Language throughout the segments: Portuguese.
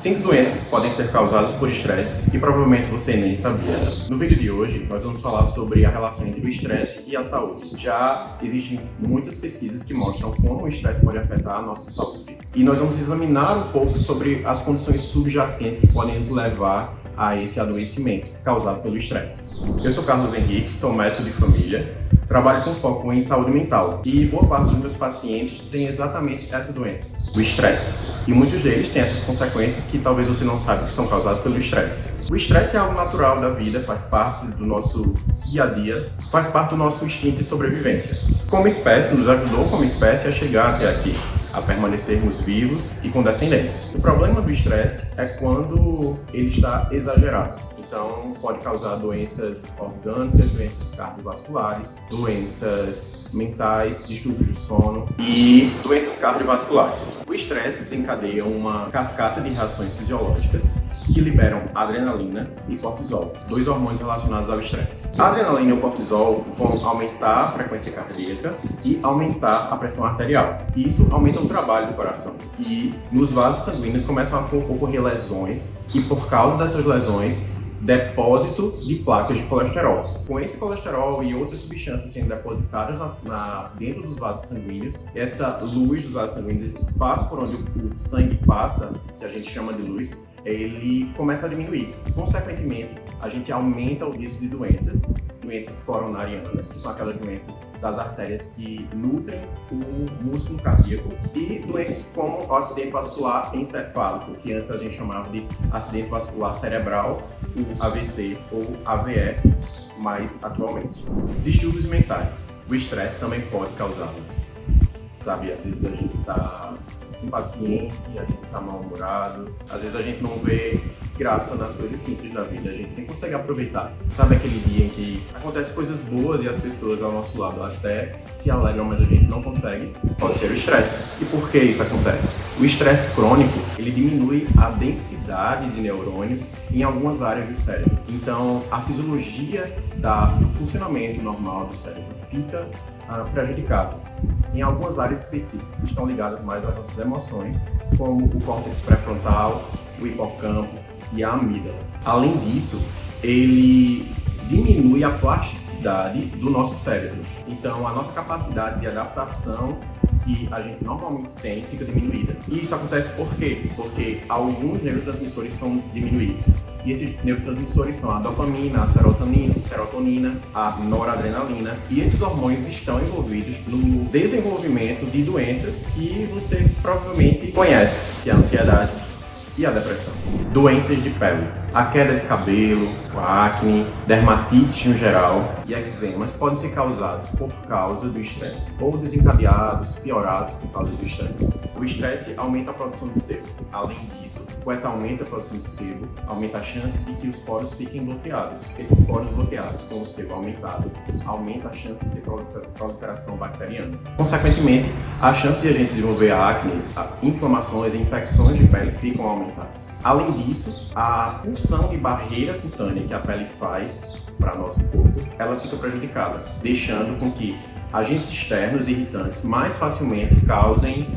5 doenças que podem ser causadas por estresse e provavelmente você nem sabia. No vídeo de hoje, nós vamos falar sobre a relação entre o estresse e a saúde. Já existem muitas pesquisas que mostram como o estresse pode afetar a nossa saúde. E nós vamos examinar um pouco sobre as condições subjacentes que podem nos levar a esse adoecimento causado pelo estresse. Eu sou Carlos Henrique, sou médico de família, trabalho com foco em saúde mental e boa parte dos meus pacientes tem exatamente essa doença, o estresse. E muitos deles têm essas consequências que talvez você não saiba que são causadas pelo estresse. O estresse é algo natural da vida, faz parte do nosso dia a dia, faz parte do nosso instinto de sobrevivência. Como espécie, nos ajudou como espécie a chegar até aqui, a permanecermos vivos e com descendentes. O problema do estresse é quando ele está exagerado. Então, pode causar doenças orgânicas, doenças cardiovasculares, doenças mentais, distúrbios do sono e doenças cardiovasculares. O estresse desencadeia uma cascata de reações fisiológicas que liberam adrenalina e cortisol, dois hormônios relacionados ao estresse. A adrenalina e o cortisol vão aumentar a frequência cardíaca e aumentar a pressão arterial. Isso aumenta o trabalho do coração. E nos vasos sanguíneos começam a ocorrer lesões e, por causa dessas lesões, depósito de placas de colesterol. Com esse colesterol e outras substâncias sendo depositadas dentro dos vasos sanguíneos, essa luz dos vasos sanguíneos, esse espaço por onde o sangue passa, que a gente chama de luz, ele começa a diminuir. Consequentemente, a gente aumenta o risco de doenças coronarianas, que são aquelas doenças das artérias que nutrem o músculo cardíaco, e doenças como o acidente vascular encefálico, que antes a gente chamava de acidente vascular cerebral, o AVC ou AVE, mais atualmente. Distúrbios mentais. O estresse também pode causá-los. Sabe, às vezes a gente está impaciente, a gente está mal-humorado, às vezes a gente não vê graça nas coisas simples da vida, a gente nem consegue aproveitar. Sabe aquele dia em que acontecem coisas boas e as pessoas ao nosso lado até se alegram, mas a gente não consegue? Pode ser o estresse. E por que isso acontece? O estresse crônico, ele diminui a densidade de neurônios em algumas áreas do cérebro. Então, a fisiologia do funcionamento normal do cérebro fica prejudicado em algumas áreas específicas que estão ligadas mais às nossas emoções, como o córtex pré-frontal, o hipocampo e a amígdala. Além disso, ele diminui a plasticidade do nosso cérebro. Então, a nossa capacidade de adaptação que a gente normalmente tem fica diminuída. E isso acontece por quê? Porque alguns neurotransmissores são diminuídos. E esses neurotransmissores são a dopamina, a serotonina, a noradrenalina. E esses hormônios estão envolvidos no desenvolvimento de doenças que você provavelmente conhece, que é a ansiedade e a depressão. Doenças de pele. A queda de cabelo, a acne, dermatites no geral e eczemas podem ser causados por causa do estresse ou desencadeados, piorados por causa do estresse. O estresse aumenta a produção de sebo. Além disso, com essa aumenta a produção de sebo, aumenta a chance de que os poros fiquem bloqueados. Esses poros bloqueados com o sebo aumentado, aumenta a chance de ter proliferação bacteriana. Consequentemente, a chance de a gente desenvolver acne, inflamações e infecções de pele ficam aumentadas. Além disso, a função de barreira cutânea que a pele faz para nosso corpo, ela fica prejudicada, deixando com que agentes externos e irritantes mais facilmente causem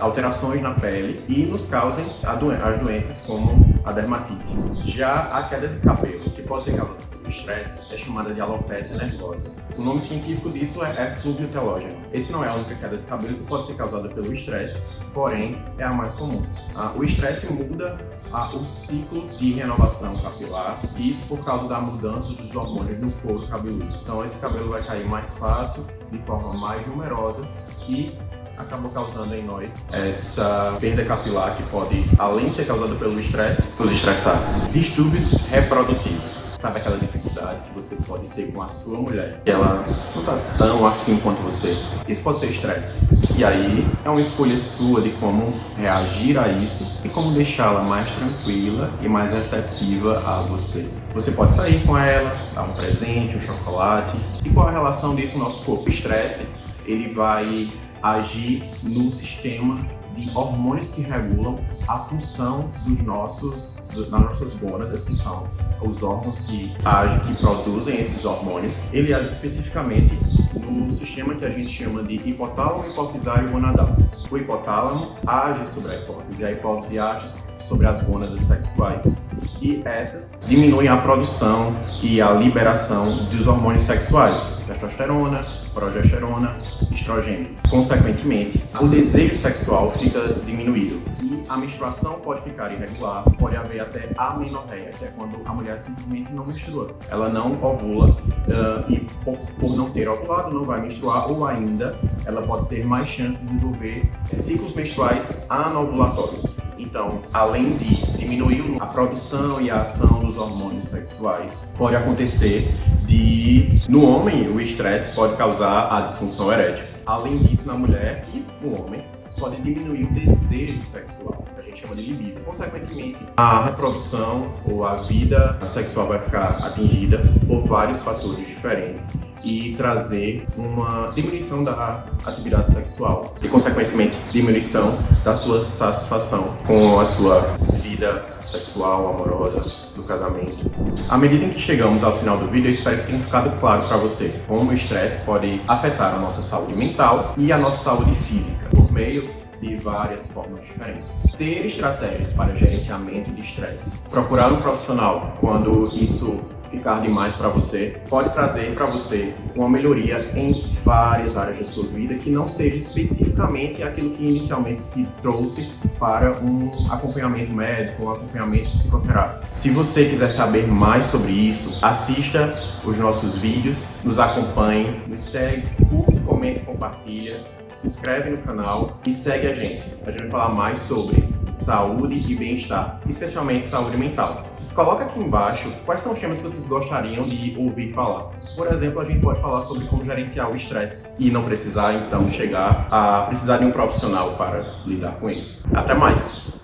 alterações na pele e nos causem as doenças como a dermatite. Já a queda de cabelo, que pode ser causada pelo estresse, é chamada de alopecia nervosa. O nome científico disso é eflúvio telógeno. Esse não é a única queda de cabelo que pode ser causada pelo estresse, porém é a mais comum. O estresse muda o ciclo de renovação capilar, e isso por causa da mudança dos hormônios no couro cabeludo. Então esse cabelo vai cair mais fácil, de forma mais numerosa, e acabou causando em nós essa perda capilar que pode, além de ser causada pelo estresse, nos estressar. Distúrbios reprodutivos. Sabe aquela dificuldade que você pode ter com a sua mulher, que ela não está tão afim quanto você? Isso pode ser estresse. E aí é uma escolha sua de como reagir a isso e como deixá-la mais tranquila e mais receptiva a você. Você pode sair com ela, dar um presente, um chocolate. E qual a relação disso no nosso corpo? O estresse, ele vai agir no sistema de hormônios que regulam a função das nossas gônadas, que são os órgãos que produzem esses hormônios. Ele age especificamente no sistema que a gente chama de hipotálamo, hipofisário e gonadal. O hipotálamo age sobre a hipófise age sobre as gônadas sexuais. E essas diminuem a produção e a liberação dos hormônios sexuais, testosterona, progesterona, estrogênio. Consequentemente, o desejo sexual fica diminuído e a menstruação pode ficar irregular, pode haver até amenorreia, que é quando a mulher simplesmente não menstrua. Ela não ovula e por não ter ovulado não vai menstruar, ou ainda ela pode ter mais chances de desenvolver ciclos menstruais anovulatórios. Então, além de diminuir a produção e a ação dos hormônios sexuais, pode acontecer no homem, o estresse pode causar a disfunção erétil. Além disso, na mulher e no homem, pode diminuir o desejo sexual, que a gente chama de libido. Consequentemente, a reprodução ou a vida sexual vai ficar atingida por vários fatores diferentes e trazer uma diminuição da atividade sexual e, consequentemente, diminuição da sua satisfação com a sua vida sexual, amorosa, do casamento. À medida em que chegamos ao final do vídeo, eu espero que tenha ficado claro para você como o estresse pode afetar a nossa saúde mental e a nossa saúde física por meio de várias formas diferentes. Ter estratégias para gerenciamento de estresse. Procurar um profissional quando isso ficar demais para você pode trazer para você uma melhoria em várias áreas da sua vida que não seja especificamente aquilo que inicialmente te trouxe para um acompanhamento médico, um acompanhamento psicoterápico. Se você quiser saber mais sobre isso, assista os nossos vídeos, nos acompanhe, nos segue, curte, comente, compartilha, se inscreve no canal e segue a gente. A gente vai falar mais sobre saúde e bem-estar, especialmente saúde mental. Se coloca aqui embaixo quais são os temas que vocês gostariam de ouvir falar. Por exemplo, a gente pode falar sobre como gerenciar o estresse e não precisar, então, chegar a precisar de um profissional para lidar com isso. Até mais!